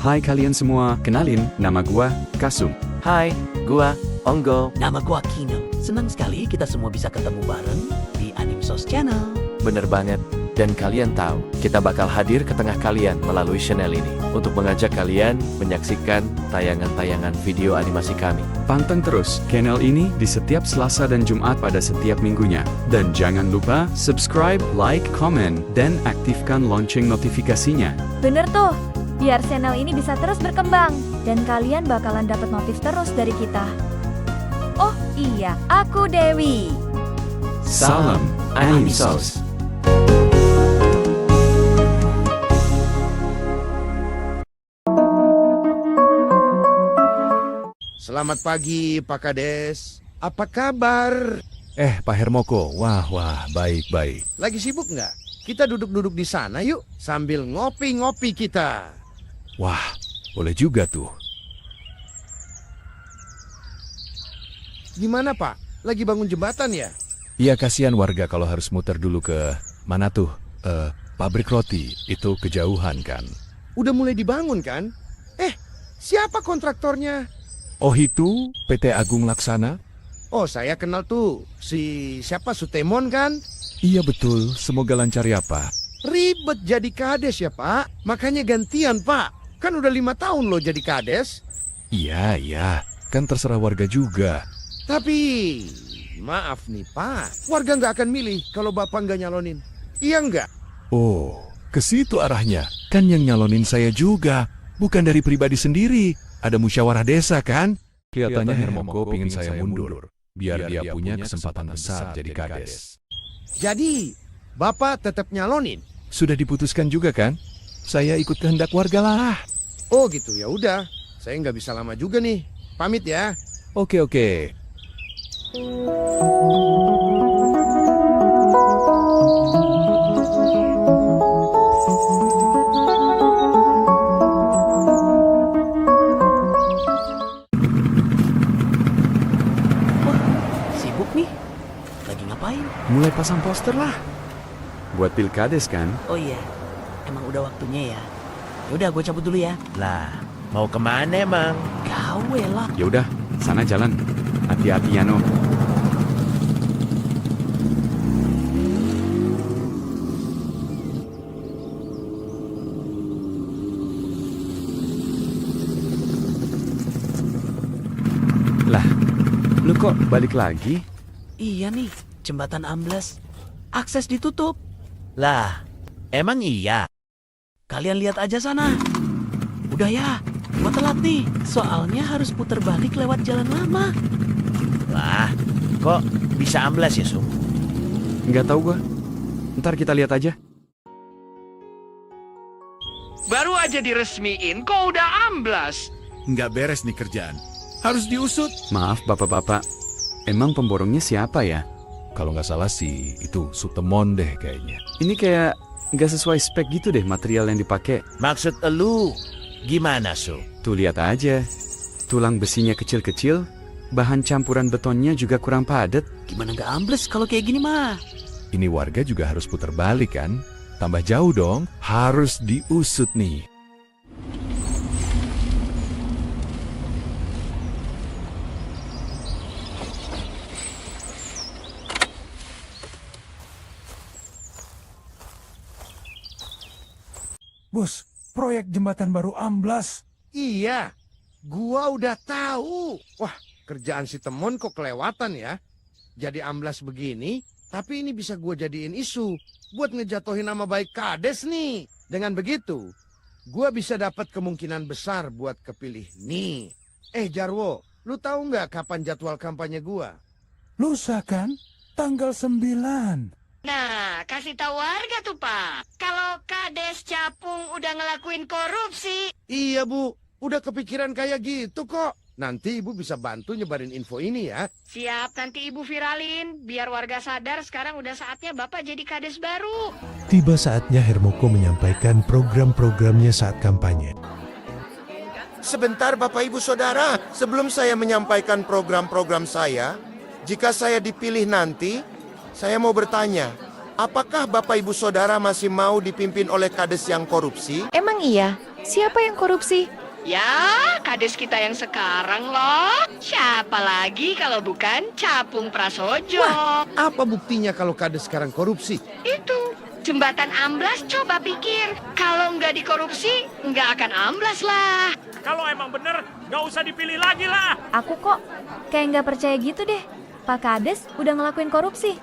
Hai kalian semua, kenalin, nama gua Kasum. Hai, gua Onggo. Nama gua Kino. Senang sekali kita semua bisa ketemu bareng di Animsos Channel. Bener banget. Dan kalian tahu, kita bakal hadir ke tengah kalian melalui channel ini untuk mengajak kalian menyaksikan tayangan-tayangan video animasi kami. Panteng terus channel ini di setiap Selasa dan Jumat pada setiap minggunya. Dan jangan lupa subscribe, like, komen, dan aktifkan lonceng notifikasinya. Bener tuh, biar channel ini bisa terus berkembang dan kalian bakalan dapat notif terus dari kita. Oh iya, aku Dewi. Salam Animsos. Selamat pagi, Pak Kades. Apa kabar? Pak Hermoko, wah, baik. Lagi sibuk nggak? Kita duduk-duduk di sana yuk, sambil ngopi-ngopi kita. Wah, boleh juga tuh. Gimana, Pak? Lagi bangun jembatan ya? Iya, kasihan warga kalau harus muter dulu ke, mana tuh, pabrik roti, itu kejauhan kan. Udah mulai dibangun kan? Siapa kontraktornya? Oh itu, PT Agung Laksana? Oh, saya kenal tuh. Siapa, Sutemon kan? Iya betul, semoga lancar ya Pak. Ribet jadi kades ya, Pak. Makanya gantian, Pak. Kan udah 5 tahun loh jadi kades. Iya, kan terserah warga juga. Tapi, maaf nih, Pak. Warga nggak akan milih kalau Bapak nggak nyalonin. Iya nggak? Oh, ke situ arahnya. Kan yang nyalonin saya juga, bukan dari pribadi sendiri. Ada musyawarah desa kan? Kelihatannya Hermoko pingin saya mundur, biar dia punya kesempatan besar jadi kades. Jadi, Bapak tetap nyalonin? Sudah diputuskan juga kan? Saya ikut kehendak warga lah. Oh gitu, ya udah. Saya nggak bisa lama juga nih. Pamit ya. Oke. Sibuk nih? Lagi ngapain? Mulai pasang poster lah. Buat pilkades kan? Oh iya, emang udah waktunya ya. Yaudah, gue cabut dulu ya. Lah, mau kemana emang? Gawe lah. Ya udah, sana jalan. Hati-hati Yano. Lah, lu kok balik lagi? Iya nih, jembatan amblas. Akses ditutup. Lah, emang iya? Kalian lihat aja sana. Udah ya, gua telat nih. Soalnya harus puter balik lewat jalan lama. Lah, kok bisa amblas ya, Sum? Nggak tahu gua. Ntar kita lihat aja. Baru aja diresmiin, kok udah amblas? Nggak beres nih kerjaan. Harus diusut. Maaf bapak-bapak. Emang pemborongnya siapa ya? Kalau nggak salah sih, itu Sutemon deh kayaknya. Ini kayak nggak sesuai spek gitu deh material yang dipakai. Maksud elu gimana, Sum? Tuh lihat aja. Tulang besinya kecil-kecil, bahan campuran betonnya juga kurang padat. Gimana nggak ambles kalau kayak gini mah? Ini warga juga harus putar balik kan? Tambah jauh dong, harus diusut nih. Bos, proyek jembatan baru amblas. Iya, gua udah tahu. Wah, kerjaan si Temon kok kelewatan ya. Jadi amblas begini, tapi ini bisa gua jadiin isu buat ngejatuhin nama baik kades nih. Dengan begitu, gua bisa dapat kemungkinan besar buat kepilih nih. Jarwo, lu tahu nggak kapan jadwal kampanye gua? Lusa kan? Tanggal 9. Nah, kasih tahu warga tuh, Pak. Kalau Kades Capung udah ngelakuin korupsi. Iya, Bu. Udah kepikiran kayak gitu kok. Nanti Ibu bisa bantu nyebarin info ini ya. Siap, nanti Ibu viralin. Biar warga sadar sekarang udah saatnya Bapak jadi Kades baru. Tiba saatnya Hermoko menyampaikan program-programnya saat kampanye. Sebentar Bapak Ibu Saudara, sebelum saya menyampaikan program-program saya, jika saya dipilih nanti, saya mau bertanya, apakah Bapak Ibu Saudara masih mau dipimpin oleh kades yang korupsi? Emang iya? Siapa yang korupsi? Ya, kades kita yang sekarang loh. Siapa lagi kalau bukan Capung Prasojo? Apa buktinya kalau kades sekarang korupsi? Itu, jembatan amblas, coba pikir. Kalau nggak dikorupsi, nggak akan amblas lah. Kalau emang bener, nggak usah dipilih lagi lah. Aku kok kayak nggak percaya gitu deh. Pak Kades udah ngelakuin korupsi.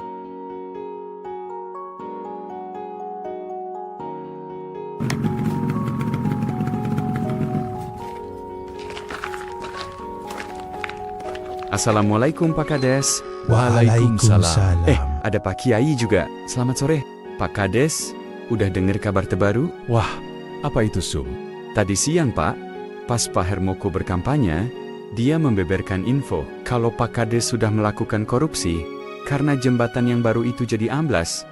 Assalamualaikum Pak Kades. Waalaikumsalam. Ada Pak Kiai juga. Selamat sore. Pak Kades, udah dengar kabar terbaru? Wah, apa itu Sum? Tadi siang Pak, pas Pak Hermoko berkampanye, dia membeberkan info kalau Pak Kades sudah melakukan korupsi karena jembatan yang baru itu jadi amblas.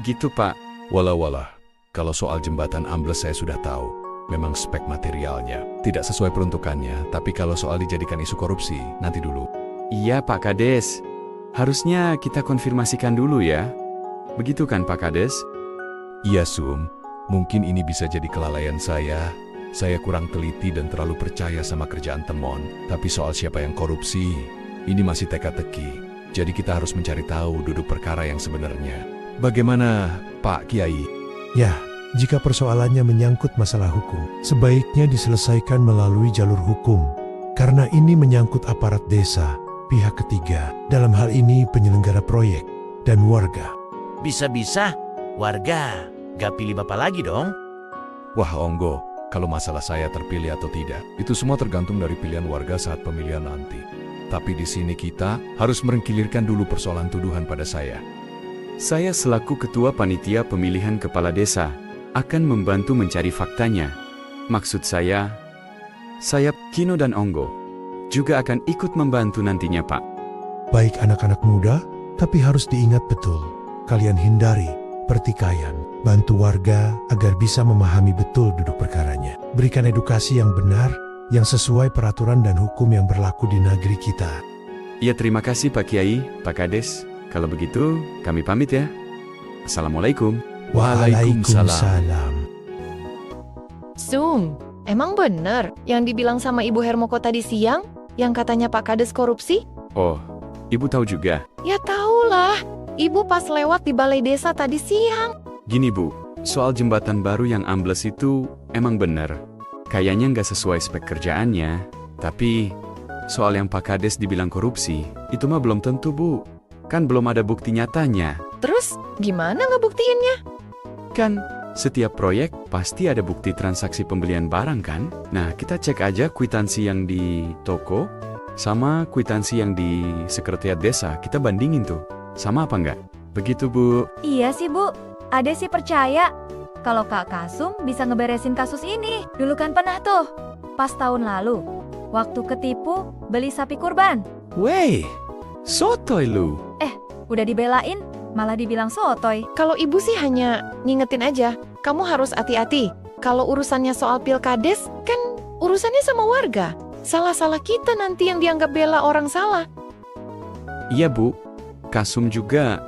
Gitu Pak. Walah, kalau soal jembatan ambles saya sudah tahu. Memang spek materialnya tidak sesuai peruntukannya, tapi kalau soal dijadikan isu korupsi, nanti dulu. Iya Pak Kades, harusnya kita konfirmasikan dulu ya. Begitu kan Pak Kades? Iya Sum, mungkin ini bisa jadi kelalaian saya. Saya kurang teliti dan terlalu percaya sama kerjaan Temon. Tapi soal siapa yang korupsi, ini masih teka-teki. Jadi kita harus mencari tahu duduk perkara yang sebenarnya. Bagaimana Pak Kiai? Ya, jika persoalannya menyangkut masalah hukum, sebaiknya diselesaikan melalui jalur hukum. Karena ini menyangkut aparat desa, pihak ketiga, dalam hal ini penyelenggara proyek, dan warga. Bisa-bisa warga gak pilih Bapak lagi dong. Wah Onggo, kalau masalah saya terpilih atau tidak, itu semua tergantung dari pilihan warga saat pemilihan nanti. Tapi di sini kita harus merengkilirkan dulu persoalan tuduhan pada saya. Saya selaku Ketua Panitia Pemilihan Kepala Desa akan membantu mencari faktanya. Maksud saya Kino dan Onggo juga akan ikut membantu nantinya Pak. Baik anak-anak muda, tapi harus diingat betul, kalian hindari pertikaian, bantu warga agar bisa memahami betul duduk perkaranya. Berikan edukasi yang benar, yang sesuai peraturan dan hukum yang berlaku di negeri kita. Ya terima kasih Pak Kiai, Pak Kades. Kalau begitu, kami pamit ya. Assalamualaikum. Waalaikumsalam. Sum, emang bener yang dibilang sama Ibu Hermoko tadi siang? Yang katanya Pak Kades korupsi? Oh, Ibu tahu juga? Ya tahulah, Ibu pas lewat di balai desa tadi siang. Gini Bu, soal jembatan baru yang ambles itu emang bener. Kayaknya nggak sesuai spek kerjaannya. Tapi, soal yang Pak Kades dibilang korupsi, itu mah belum tentu Bu. Kan belum ada bukti nyatanya. Terus, gimana ngebuktiinnya? Kan, setiap proyek pasti ada bukti transaksi pembelian barang kan? Nah, kita cek aja kwitansi yang di toko sama kwitansi yang di sekretariat desa. Kita bandingin tuh. Sama apa enggak? Begitu, Bu. Iya sih Bu, Ade sih percaya kalau Kak Kasum bisa ngeberesin kasus ini. Dulu kan pernah tuh, pas tahun lalu, waktu ketipu beli sapi kurban. Wey, sotoy lu. Udah dibelain, malah dibilang sotoy. Kalau Ibu sih hanya ngingetin aja, kamu harus hati-hati. Kalau urusannya soal pilkades, kan urusannya sama warga. Salah-salah kita nanti yang dianggap bela orang salah. Iya Bu, Kasum juga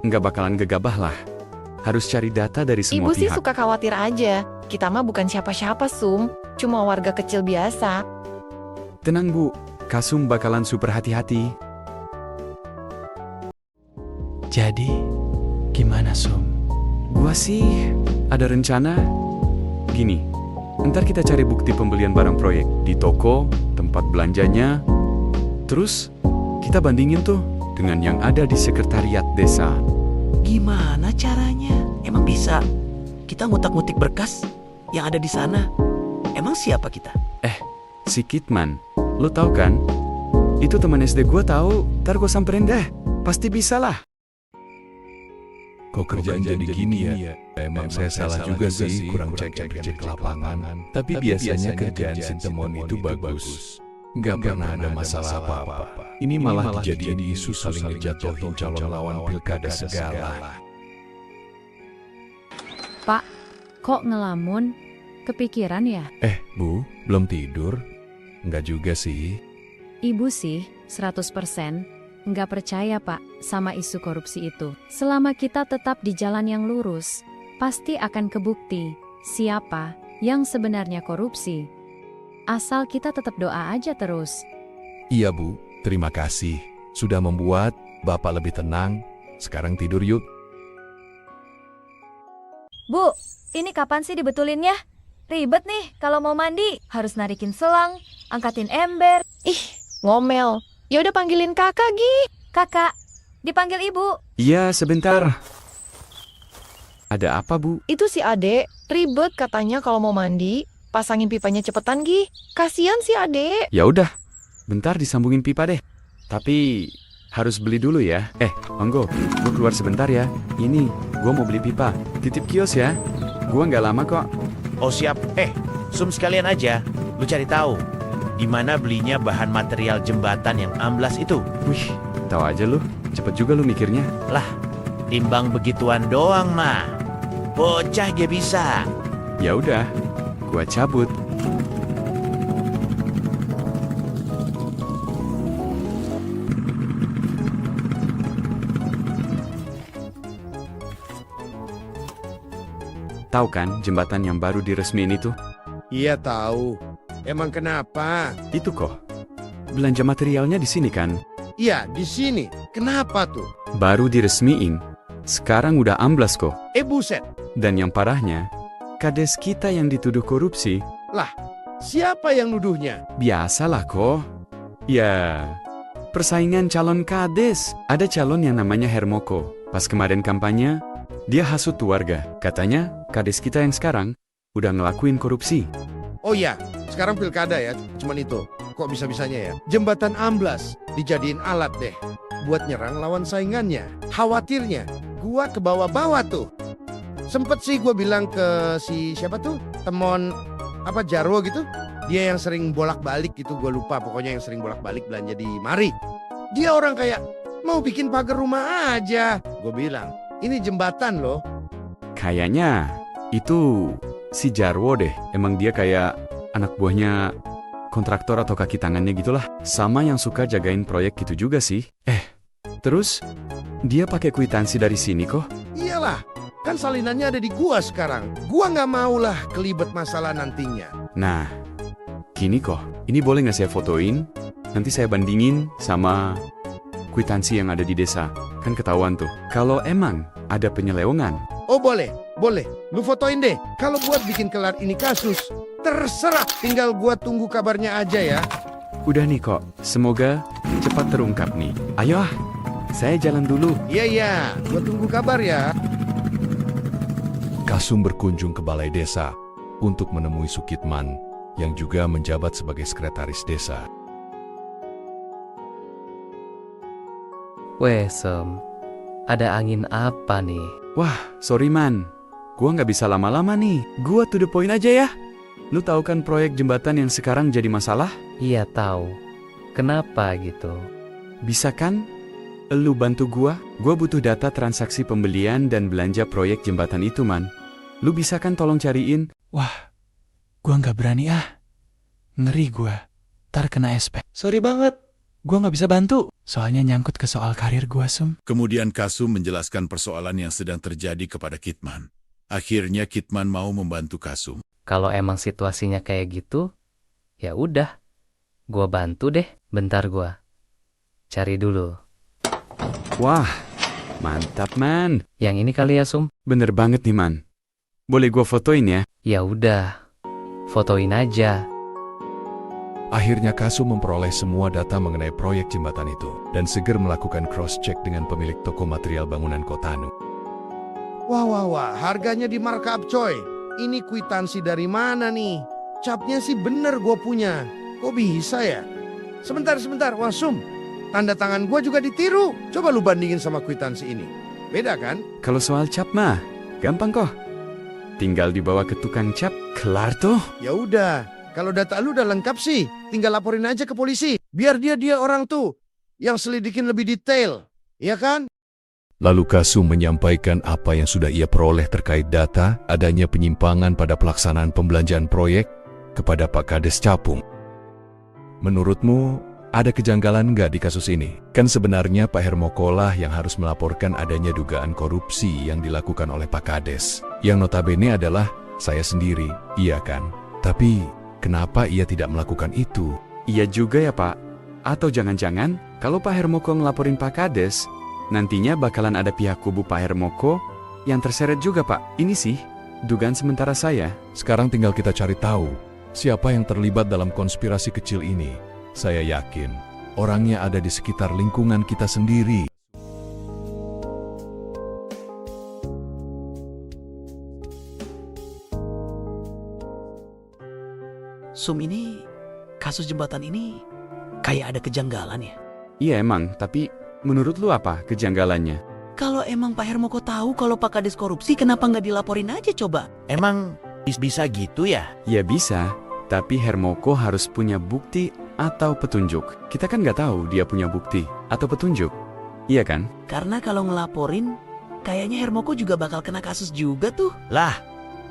nggak bakalan gegabah lah. Harus cari data dari semua Ibu sih pihak. suka khawatir aja. Kita mah bukan siapa-siapa, Sum. Cuma warga kecil biasa. Tenang Bu, Kasum bakalan super hati-hati. Jadi, gimana Sum? Gua sih ada rencana. Gini, ntar kita cari bukti pembelian barang proyek di toko, tempat belanjanya. Terus, kita bandingin tuh dengan yang ada di sekretariat desa. Gimana caranya? Emang bisa? Kita ngutak-ngutik berkas yang ada di sana. Emang siapa kita? Si Kitman, lo tau kan? Itu teman SD gua tahu. Ntar gua samperin deh. Pasti bisa lah. Kok kerjaan jadi gini ya? Emang saya salah juga sih, kurang cek ke lapangan. Tapi biasanya kerjaan si Temon itu bagus. Nggak pernah ada masalah apa-apa. Ini malah dijadiin isu saling ngejatuhin calon lawan pilkada segala. Pak, kok ngelamun? Kepikiran ya? Bu, belum tidur? Nggak juga sih. Ibu sih, 100%. Nggak percaya Pak sama isu korupsi itu. Selama kita tetap di jalan yang lurus, pasti akan kebukti siapa yang sebenarnya korupsi. Asal kita tetap doa aja terus. Iya Bu, terima kasih. Sudah membuat Bapak lebih tenang. Sekarang tidur yuk. Bu, ini kapan sih dibetulinnya? Ribet nih kalau mau mandi. Harus narikin selang, angkatin ember. Ih, ngomel. Ya udah panggilin kakak, Gi. Kakak, dipanggil ibu. Iya, sebentar. Ada apa, Bu? Itu si Ade, ribet katanya kalau mau mandi. Pasangin pipanya cepetan, Gi. Kasian si Ade. Ya udah, bentar disambungin pipa deh. Tapi harus beli dulu ya. Monggo, gue keluar sebentar ya. Ini, gue mau beli pipa. Titip kios ya. Gue nggak lama kok. Oh siap. Sum sekalian aja. Lu cari tahu di mana belinya bahan material jembatan yang amblas itu. Wih, tahu aja lu. Cepet juga lu mikirnya. Lah, timbang begituan doang mah. Bocah dia bisa. Ya udah, gua cabut. Tahu kan jembatan yang baru diresmiin itu? Iya tahu. Emang kenapa? Itu kok. Belanja materialnya di sini kan? Iya, di sini. Kenapa tuh? Baru diresmiin. Sekarang udah amblas kok. Buset. Dan yang parahnya, kades kita yang dituduh korupsi. Lah, siapa yang nuduhnya? Biasalah kok. Ya, persaingan calon kades. Ada calon yang namanya Hermoko. Pas kemarin kampanye, dia hasut tuh warga. Katanya, kades kita yang sekarang udah ngelakuin korupsi. Oh ya, sekarang pilkada ya, cuman itu. Kok bisa-bisanya ya? Jembatan amblas dijadiin alat deh buat nyerang lawan saingannya. Khawatirnya, gua ke bawah-bawah tuh. Sempet sih gua bilang ke si siapa tuh? Temon apa Jarwo gitu. Dia yang sering bolak-balik gitu, gua lupa. Pokoknya yang sering bolak-balik belanja di mari. Dia orang kayak mau bikin pagar rumah aja. Gua bilang, ini jembatan loh. Kayaknya itu si Jarwo deh. Emang dia kayak anak buahnya kontraktor atau kaki tangannya gitulah. Sama yang suka jagain proyek gitu juga sih. Terus dia pakai kwitansi dari sini kok. Iyalah, kan salinannya ada di gua sekarang. Gua nggak maulah kelibet masalah nantinya. Nah, gini kok. Ini boleh nggak saya fotoin? Nanti saya bandingin sama kwitansi yang ada di desa. Kan ketahuan tuh. Kalau emang ada penyelewengan. Oh boleh, boleh. Lu fotoin deh. Kalau buat bikin kelar ini kasus, terserah. Tinggal gua tunggu kabarnya aja ya. Udah nih kok. Semoga cepat terungkap nih. Ayo saya jalan dulu. Iya, gua tunggu kabar ya. Kasum berkunjung ke balai desa untuk menemui Sukitman yang juga menjabat sebagai sekretaris desa. Weh, Sem. Ada angin apa nih? Wah, sorry man. Gua nggak bisa lama-lama nih. Gua to the point aja ya. Lu tahu kan proyek jembatan yang sekarang jadi masalah? Iya tahu. Kenapa gitu? Bisa kan? Lu bantu gua butuh data transaksi pembelian dan belanja proyek jembatan itu, man. Lu bisa kan tolong cariin? Wah, gua nggak berani ah. Ngeri gua. Ntar kena SP. Sorry banget. Gua nggak bisa bantu. Soalnya nyangkut ke soal karir gua, Sum. Kemudian Kasum menjelaskan persoalan yang sedang terjadi kepada Kitman. Akhirnya Kitman mau membantu Kasum. Kalau emang situasinya kayak gitu, ya udah. Gua bantu deh. Bentar gua cari dulu. Wah, mantap man. Yang ini kali ya, Sum? Bener banget nih man. Boleh gua fotoin ya? Ya udah, fotoin aja. Akhirnya Kasum memperoleh semua data mengenai proyek jembatan itu dan segera melakukan cross-check dengan pemilik toko material bangunan Kotanu. Wah, harganya di markup coy. Ini kwitansi dari mana nih? Capnya sih bener gue punya. Kok bisa ya? Sebentar. Wah Sum, tanda tangan gue juga ditiru. Coba lu bandingin sama kwitansi ini. Beda kan? Kalau soal cap mah, gampang kok. Tinggal dibawa ke tukang cap, kelar tuh. Ya udah, kalau data lu udah lengkap sih, tinggal laporin aja ke polisi. Biar dia orang tuh yang selidikin lebih detail. Iya kan? Lalu Kasum menyampaikan apa yang sudah ia peroleh terkait data adanya penyimpangan pada pelaksanaan pembelanjaan proyek kepada Pak Kades Capung. Menurutmu, ada kejanggalan nggak di kasus ini? Kan sebenarnya Pak Hermokolah yang harus melaporkan adanya dugaan korupsi yang dilakukan oleh Pak Kades, yang notabene adalah saya sendiri, iya kan? Tapi, kenapa ia tidak melakukan itu? Iya juga ya Pak. Atau jangan-jangan kalau Pak Hermoko ngelaporin Pak Kades, nantinya bakalan ada pihak kubu Pak Hermoko yang terseret juga Pak. Ini sih dugaan sementara saya. Sekarang tinggal kita cari tahu siapa yang terlibat dalam konspirasi kecil ini. Saya yakin orangnya ada di sekitar lingkungan kita sendiri. Sum, ini kasus jembatan ini kayak ada kejanggalan ya. Iya emang, tapi menurut lu apa kejanggalannya? Kalau emang Pak Hermoko tahu kalau Pak Kades korupsi, kenapa nggak dilaporin aja coba? Emang bisa gitu ya? Ya bisa, tapi Hermoko harus punya bukti atau petunjuk. Kita kan nggak tahu dia punya bukti atau petunjuk. Iya kan? Karena kalau ngelaporin, kayaknya Hermoko juga bakal kena kasus juga tuh. Lah,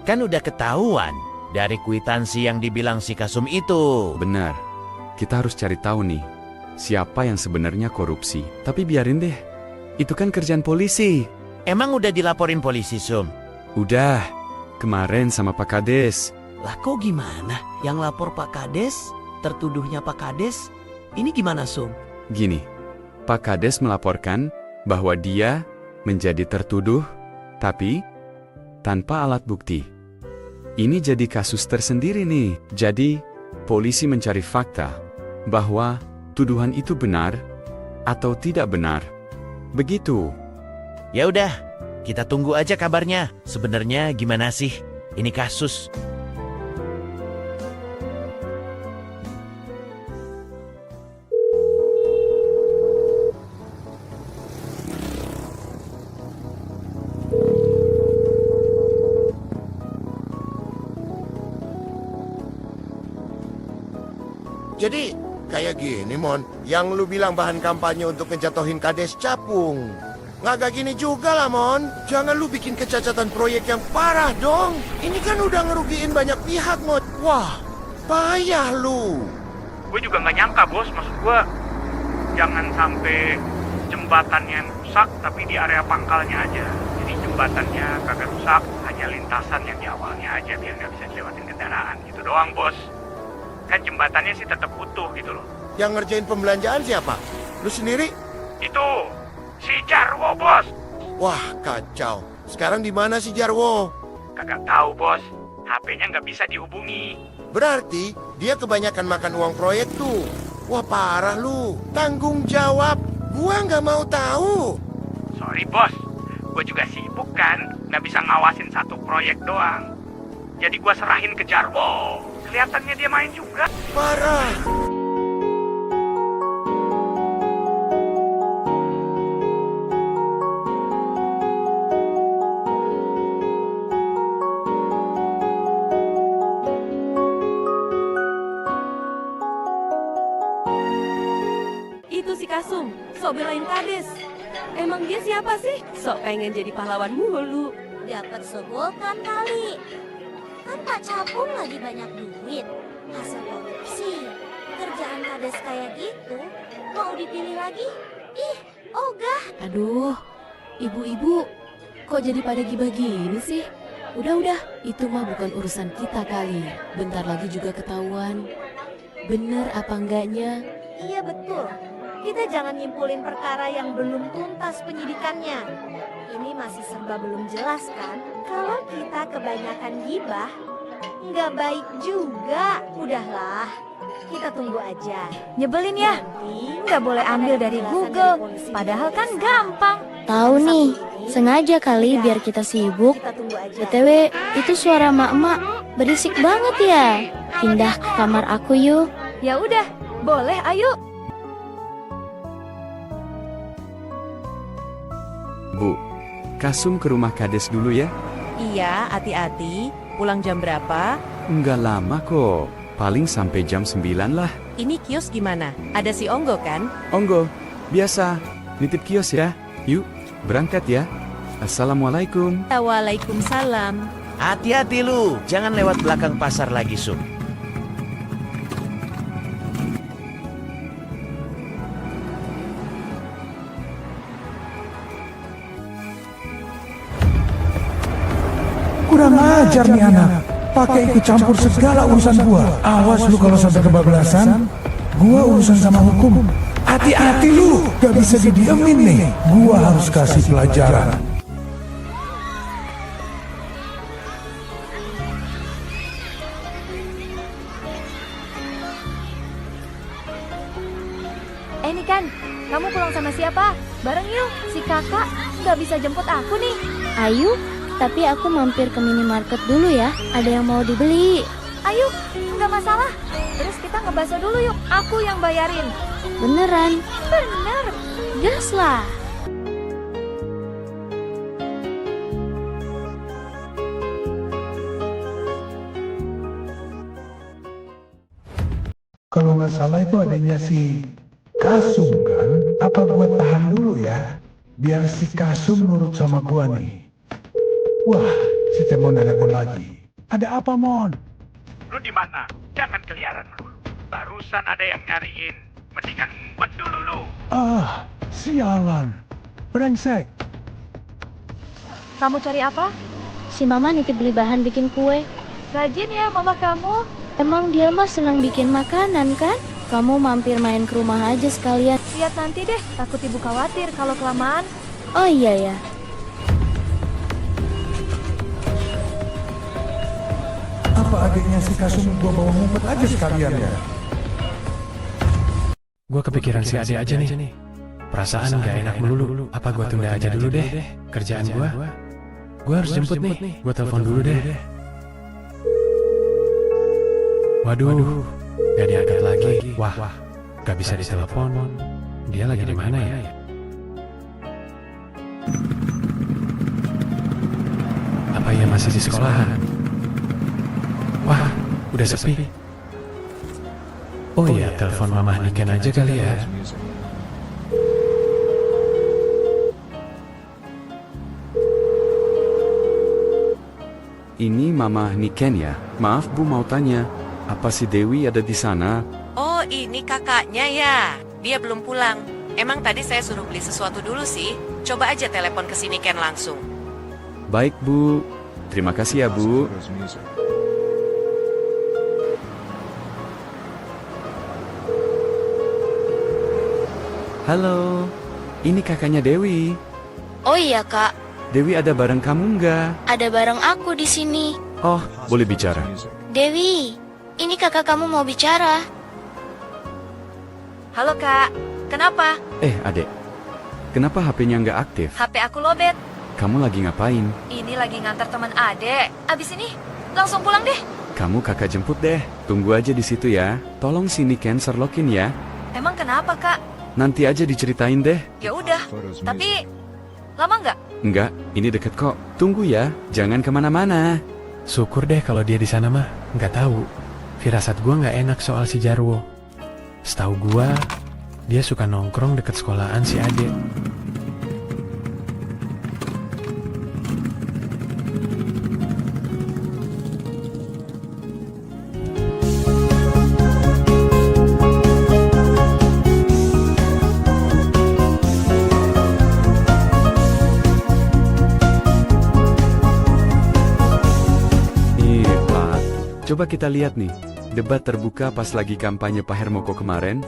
kan udah ketahuan dari kwitansi yang dibilang si Kasum itu. Benar. Kita harus cari tahu nih, siapa yang sebenarnya korupsi. Tapi biarin deh, itu kan kerjaan polisi. Emang udah dilaporin polisi, Sum? Udah, kemarin sama Pak Kades. Lah kok gimana? Yang lapor Pak Kades, tertuduhnya Pak Kades, ini gimana Sum? Gini, Pak Kades melaporkan bahwa dia menjadi tertuduh, tapi tanpa alat bukti. Ini jadi kasus tersendiri nih. Jadi, polisi mencari fakta bahwa tuduhan itu benar atau tidak benar. Begitu. Ya udah, kita tunggu aja kabarnya. Sebenarnya gimana sih ini kasus? Jadi, kayak gini, Mon. Yang lu bilang bahan kampanye untuk ngejatohin Kades Capung. Nggak gini juga lah, Mon. Jangan lu bikin kecacatan proyek yang parah dong. Ini kan udah ngerugiin banyak pihak, Mon. Wah, payah lu. Gue juga nggak nyangka, Bos. Maksud gue, jangan sampai jembatannya rusak, tapi di area pangkalnya aja. Jadi jembatannya kagak rusak, hanya lintasan yang di awalnya aja, biar nggak bisa dilewatin kendaraan. Gitu doang, Bos. Kan jembatannya sih tetap utuh gitu loh. Yang ngerjain pembelanjaan siapa? Lu sendiri? Itu si Jarwo, Bos. Wah, kacau. Sekarang di mana si Jarwo? Kagak tahu, Bos. HP-nya nggak bisa dihubungi. Berarti dia kebanyakan makan uang proyek tuh. Wah, parah lu. Tanggung jawab. Gua nggak mau tahu. Sorry, Bos. Gue juga sibuk kan. Nggak bisa ngawasin satu proyek doang. Jadi gue serahin ke Jarwo. Kelihatannya dia main juga. Parah. Itu si Kasum, sok belain Kades. Emang dia siapa sih? Sok pengen jadi pahlawan mulu. Dapat sebolkan kali. Kan Pak Capung lagi banyak duit. Hasil korupsi. Kerjaan Kades kayak gitu, mau dipilih lagi? Ih, ogah. Aduh, ibu-ibu, kok jadi pada gibah gini sih? Udah, itu mah bukan urusan kita kali. Bentar lagi juga ketahuan. Bener apa enggaknya? Iya betul. Kita jangan nyimpulin perkara yang belum tuntas penyidikannya. Ini masih serba belum jelas kan? Kalau kita kebanyakan gibah, nggak baik juga. Udahlah, kita tunggu aja. Nyebelin ya? Nggak boleh ambil dari Google, padahal kan gampang. Tahu nih, sengaja kali biar kita sibuk. BTW, itu suara mak-mak berisik banget ya. Pindah ke kamar aku yuk. Ya udah, boleh ayo. Bu, Kasum ke rumah Kades dulu ya. Iya, hati-hati. Pulang jam berapa? Nggak lama kok, paling sampai jam 9 lah. Ini kios gimana? Ada si Onggo kan? Onggo, biasa, nitip kios ya. Yuk, berangkat ya. Assalamualaikum. Waalaikumsalam. Hati-hati lu, jangan lewat belakang pasar lagi, Sum. Kurang ajar nih anak. pakai ikut campur segala urusan gua. Awas lu kalau sampai kebablasan, gua urusan sama hukum. Hati-hati lu, gak bisa didiemin nih. Gua harus kasih pelajaran. Ini kan, kamu pulang sama siapa? Bareng yuk, si kakak nggak bisa jemput aku nih. Ayu, tapi aku mampir ke minimarket dulu ya. Ada yang mau dibeli. Ayo, nggak masalah. Terus kita ngebahas dulu yuk, aku yang bayarin. Beneran? Bener. Gas lah. Kalau nggak salah itu adanya si Kasum kan? Apa gua tahan dulu ya? Biar si Kasum nurut sama gua nih. Wah, si Temon nelpon lagi. Ada apa, Mon? Lu di mana? Jangan keliaran lu. Barusan ada yang nyariin. Mendingan ngumpet dulu lu. Ah, sialan. Brengsek. Kamu cari apa? Si Mama nitip beli bahan bikin kue. Rajin ya mama kamu. Emang dia mah senang bikin makanan kan? Kamu mampir main ke rumah aja sekalian. Lihat nanti deh, takut ibu khawatir kalau kelamaan. Oh iya ya. Apa adiknya si Kasum gua bawa ngumpet aja sekalian ya? Gua kepikiran si Ade aja nih. Perasaan gak enak melulu. Apa gua tunda aja dulu deh kerjaan gua? Gua harus jemput nih. Gua telepon dulu deh. Waduh, gak diangkat lagi. Wah, gak bisa ditelepon. Dia lagi di mana ya? Apa ia masih di sekolahan? Wah, udah sepi. Oh iya, telepon Mama Niken aja kali ya. Ini Mama Niken ya? Maaf Bu, mau tanya. Apa si Dewi ada di sana? Oh, ini kakaknya ya. Dia belum pulang. Emang tadi saya suruh beli sesuatu dulu sih. Coba aja telepon ke sini Ken langsung. Baik Bu. Terima kasih ya Bu. Halo. Ini kakaknya Dewi. Oh iya kak, Dewi ada bareng kamu nggak? ada bareng aku di sini. Oh, boleh bicara. Dewi, ini kakak kamu mau bicara. Halo kak, kenapa? Adek. Kenapa HP-nya nggak aktif? HP aku lobet. Kamu lagi ngapain? Ini lagi ngantar teman adek. Abis ini langsung pulang deh. Kamu kakak jemput deh. Tunggu aja di situ ya. Tolong sini Ken serlokin ya. Emang kenapa kak? Nanti aja diceritain deh. Ya udah. Tapi lama nggak? Enggak, ini deket kok. Tunggu ya, jangan kemana-mana. Syukur deh kalau dia di sana mah. Nggak tahu. Firasat gua nggak enak soal si Jarwo. Setahu gua, dia suka nongkrong deket sekolahan si Ade. Coba kita lihat nih, debat terbuka pas lagi kampanye Pak Hermoko kemarin.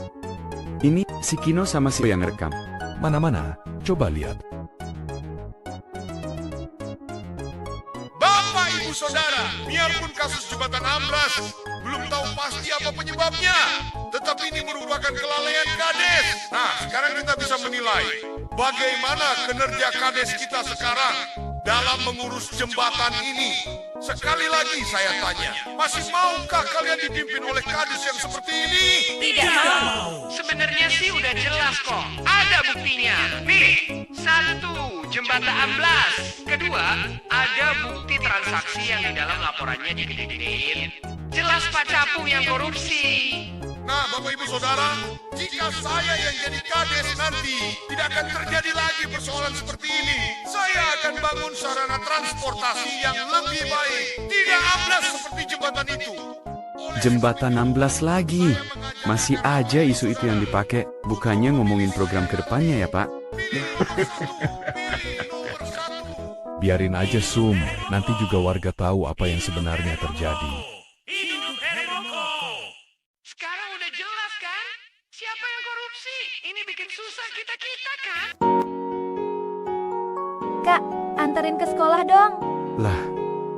Ini si Kino sama si yang rekam. Mana-mana, coba lihat. Bapak, Ibu, Saudara, biarpun kasus jembatan amblas belum tahu pasti apa penyebabnya, tetapi ini merupakan kelalaian Kades. Nah, sekarang kita bisa menilai bagaimana kinerja Kades kita sekarang dalam mengurus jembatan ini. Sekali lagi saya tanya, masih maukah kalian dipimpin oleh Kades yang seperti ini? Tidak mau. Sebenarnya sih udah jelas kok. Ada buktinya. Nih, satu, jembatan amblas. Kedua, ada bukti transaksi yang di dalam laporannya digede-gedein. Jelas Pak Capung yang korupsi. Nah, Bapak Ibu Saudara, jika saya yang jadi Kades nanti, tidak akan terjadi lagi persoalan seperti ini. Saya akan bangun sarana transportasi yang lebih baik. Tidak amblas seperti jembatan itu. Jembatan amblas lagi. Masih aja isu itu yang dipakai. Bukannya ngomongin program ke depannya ya Pak. Biarin aja Sum, nanti juga warga tahu apa yang sebenarnya terjadi. Sekarang udah jelas kan? Siapa yang korupsi? Ini bikin susah kita-kita kan? Kak, anterin ke sekolah dong. Lah,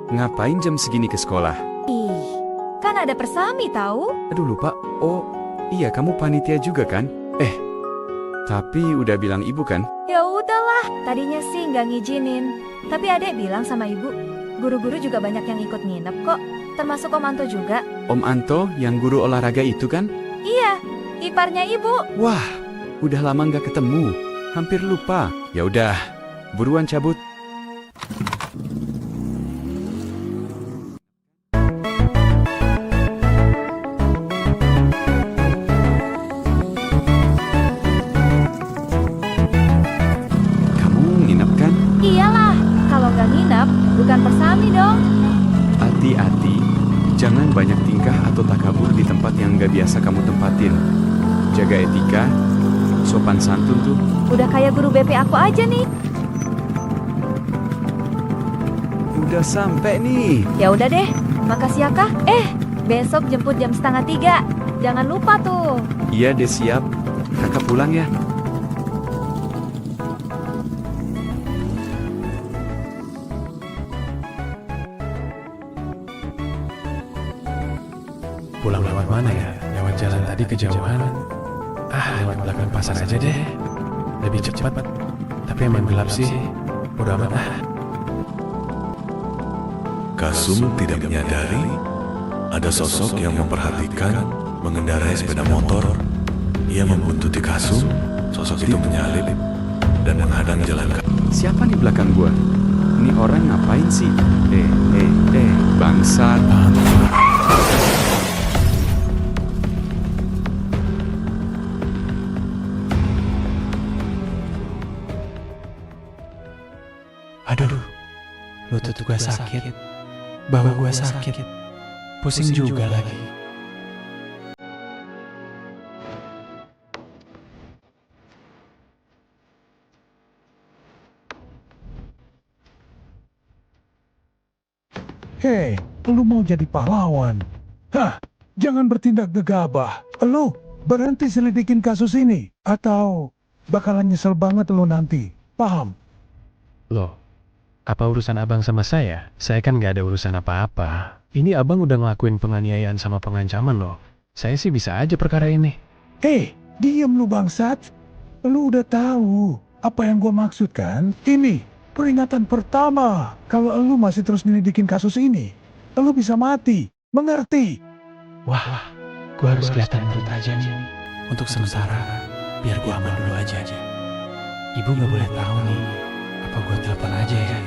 ngapain jam segini ke sekolah? Ih, kan ada persami tahu? Aduh lupa. Oh, iya kamu panitia juga kan? Tapi udah bilang ibu kan? Ya udahlah, tadinya sih nggak ngizinin. Tapi adek bilang sama ibu, guru-guru juga banyak yang ikut nginep kok. Termasuk Om Anto juga. Om Anto yang guru olahraga itu kan? Iya, iparnya ibu. Wah, udah lama nggak ketemu. Hampir lupa. Ya udah, buruan cabut. Iyalah, kalau nggak nginep, bukan persami dong. Hati-hati, jangan banyak tingkah atau takabur di tempat yang nggak biasa kamu tempatin. Jaga etika, sopan santun tuh. Udah kayak guru BP aku aja nih. Udah sampai nih. Ya udah deh, makasih ya Kak. Besok jemput jam 2:30. Jangan lupa tuh. Iya deh siap. Kakak pulang ya. Pulang lewat mana ya? Lewat jalan tadi kejauhan. Lewat belakang pasar aja deh. Lebih cepat. Tapi emang gelap sih. Udah amat Kasum tidak menyadari ada sosok yang memperhatikan mengendarai sepeda motor. Ia membuntuti Kasum. Sosok itu menyalip dan menghadang jalan. Siapa nih belakang gua? Ini orang ngapain sih? Bangsat. Aduh, lutut gua sakit, bahu gua sakit, pusing juga lagi. Hei, lu mau jadi pahlawan? Hah, jangan bertindak gegabah. Lu berhenti selidikin kasus ini, atau bakalan nyesel banget lu nanti. Paham? Loh, apa urusan abang sama saya? Saya kan gak ada urusan apa-apa. Ini abang udah ngelakuin penganiayaan sama pengancaman loh. Saya sih bisa aja perkara ini. Diem lu bangsat. Lu udah tahu apa yang gua maksud kan? Ini peringatan pertama. Kalau lu masih terus nyelidikin kasus ini, lu bisa mati. Mengerti? Wah, gua harus kelihatan nurut aja nih. Untuk sementara, biar gua aman dulu aja. Ibu gak boleh tahu nih. Apa gua telepon aja ya?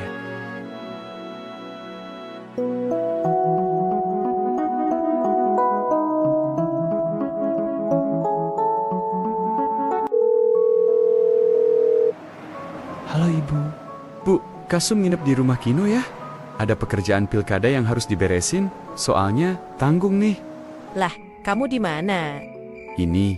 Halo Ibu. Bu, Kasum nginep di rumah Kino ya? Ada pekerjaan pilkada yang harus diberesin, soalnya tanggung nih. Lah, kamu di mana? Ini,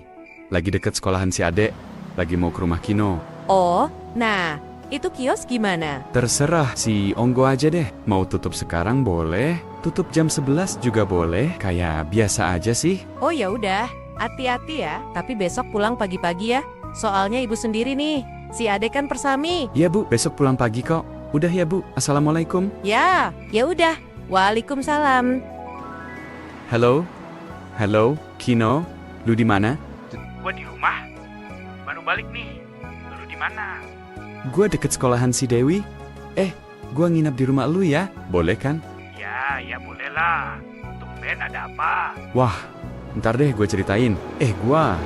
lagi deket sekolahan si Adek, lagi mau ke rumah Kino. Oh, nah, itu kios gimana? Terserah, si Onggo aja deh. Mau tutup sekarang boleh, tutup jam 11 juga boleh, kayak biasa aja sih. Oh ya udah, hati-hati ya. Tapi besok pulang pagi-pagi ya. Soalnya ibu sendiri nih. Si Adek kan persami. Iya Bu, besok pulang pagi kok. Udah ya Bu, Assalamualaikum. Ya udah. Waalaikumsalam. Halo, Kino, lu di mana? Gua di rumah. Baru balik nih. Lu di mana? Gua deket sekolahan si Dewi. Gua nginep di rumah lu ya, boleh kan? Ya boleh lah. Tumben ada apa? Wah, ntar deh gue ceritain. Gua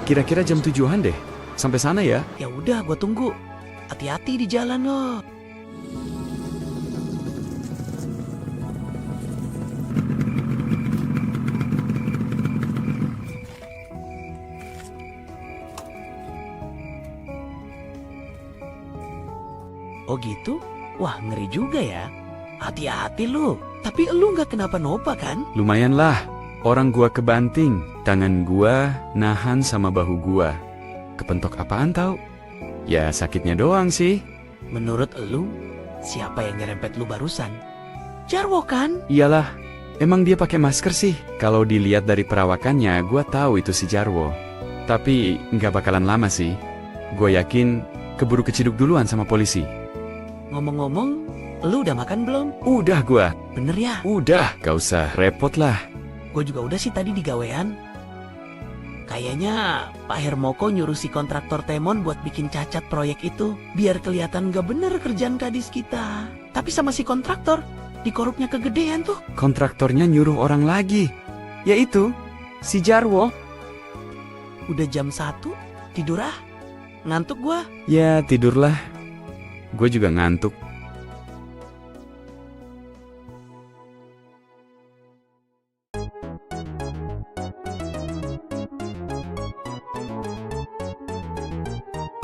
kira-kira jam 7-an deh. Sampai sana ya? Ya udah, gua tunggu. Hati-hati di jalan loh. Oh gitu? Wah, ngeri juga ya. Hati-hati lu. Tapi lu nggak kenapa-napa kan? Lumayan lah. Orang gua kebanting. Tangan gua nahan sama bahu gua. Kepentok apaan tau? Ya sakitnya doang sih. Menurut elu, Siapa yang nyerempet lu barusan? Jarwo kan? Iyalah, emang dia pakai masker sih? Kalau dilihat dari perawakannya, gua tahu itu si Jarwo. Tapi nggak bakalan lama sih. Gue yakin keburu keciduk duluan sama polisi. Ngomong-ngomong, lu udah makan belum? Udah gua. Bener ya? Udah, gak usah repot lah. Gue juga udah sih tadi di gawean. Kayaknya Pak Hermoko nyuruh si kontraktor Temon buat bikin cacat proyek itu. Biar kelihatan gak bener kerjaan kadis kita. Tapi sama si kontraktor, dikorupnya kegedean tuh. Kontraktornya nyuruh orang lagi. Yaitu, si Jarwo. Udah jam 1, tidur ah. Ngantuk gua. Ya, tidurlah. Gue juga ngantuk.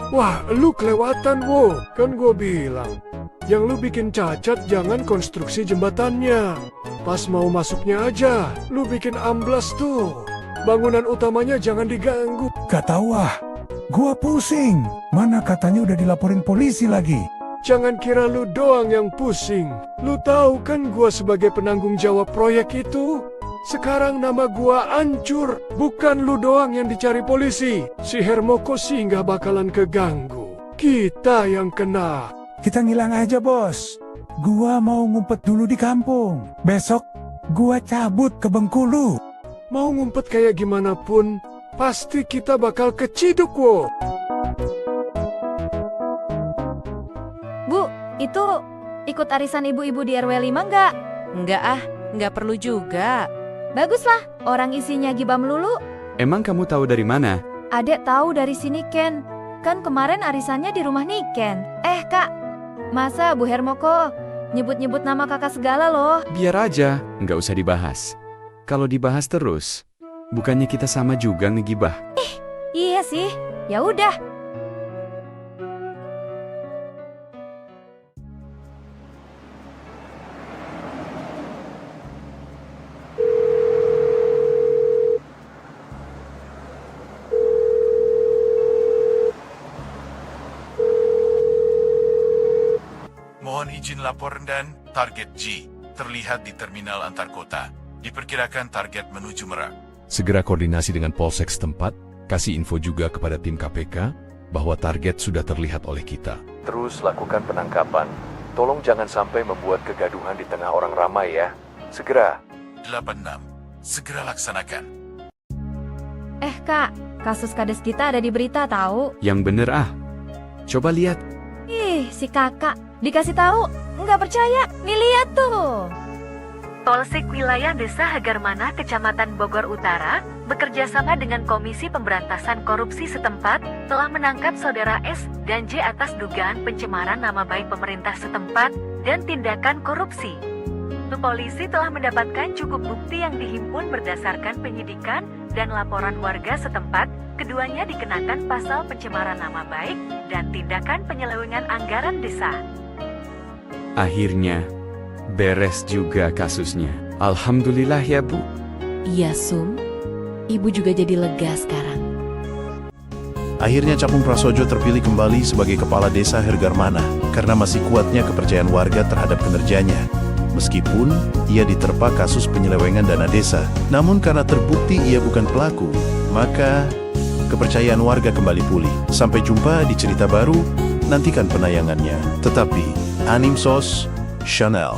Wah, lu kelewatan, Wo. Kan gue bilang, yang lu bikin cacat jangan konstruksi jembatannya. Pas mau masuknya aja, lu bikin amblas tuh. Bangunan utamanya jangan diganggu. Gak tahu ah, gua pusing. Mana katanya udah dilaporin polisi lagi. Jangan kira lu doang yang pusing. Lu tahu kan gua sebagai penanggung jawab proyek itu? Sekarang nama gua hancur. Bukan lu doang yang dicari polisi. Si Hermoko sih nggak bakalan keganggu. Kita yang kena. Kita ngilang aja, bos. Gua mau ngumpet dulu di kampung. Besok gua cabut ke Bengkulu. Mau ngumpet kayak gimana pun, pasti kita bakal keciduk, Wo. Bu, itu ikut arisan ibu-ibu di RW 5 nggak? Enggak ah, nggak perlu juga. Baguslah, orang isinya gibah melulu. Emang kamu tahu dari mana? Adek tahu dari sini, Ken. Kan kemarin arisannya di rumah Niken. Kak, masa Bu Hermoko nyebut-nyebut nama kakak segala loh? Biar aja, nggak usah dibahas. Kalau dibahas terus, bukannya kita sama juga ngegibah? Iya sih, ya udah. Mohon izin lapor dan target G terlihat di terminal antar kota. Diperkirakan target menuju Merak. Segera koordinasi dengan polsek setempat, kasih info juga kepada tim KPK bahwa target sudah terlihat oleh kita. Terus lakukan penangkapan. Tolong jangan sampai membuat kegaduhan di tengah orang ramai ya. Segera. 86. Segera laksanakan. Kak, kasus kades kita ada di berita tahu. Yang bener ah. Coba lihat. Ih, si kakak dikasih tahu, nggak percaya. Nih lihat tuh. Polsek Wilayah Desa Hagarmanah, Kecamatan Bogor Utara, bekerja sama dengan Komisi Pemberantasan Korupsi setempat, telah menangkap Saudara S dan J atas dugaan pencemaran nama baik pemerintah setempat dan tindakan korupsi. Polisi telah mendapatkan cukup bukti yang dihimpun berdasarkan penyidikan dan laporan warga setempat. Keduanya dikenakan pasal pencemaran nama baik dan tindakan penyelewengan anggaran desa. Akhirnya, beres juga kasusnya. Alhamdulillah ya, Bu. Iya, Sum. Ibu juga jadi lega sekarang. Akhirnya Capung Prasojo terpilih kembali sebagai kepala desa Hergarmanah karena masih kuatnya kepercayaan warga terhadap kinerjanya. Meskipun ia diterpa kasus penyelewengan dana desa, namun karena terbukti ia bukan pelaku, maka kepercayaan warga kembali pulih. Sampai jumpa di cerita baru, nantikan penayangannya. Tetapi, Animsos Channel.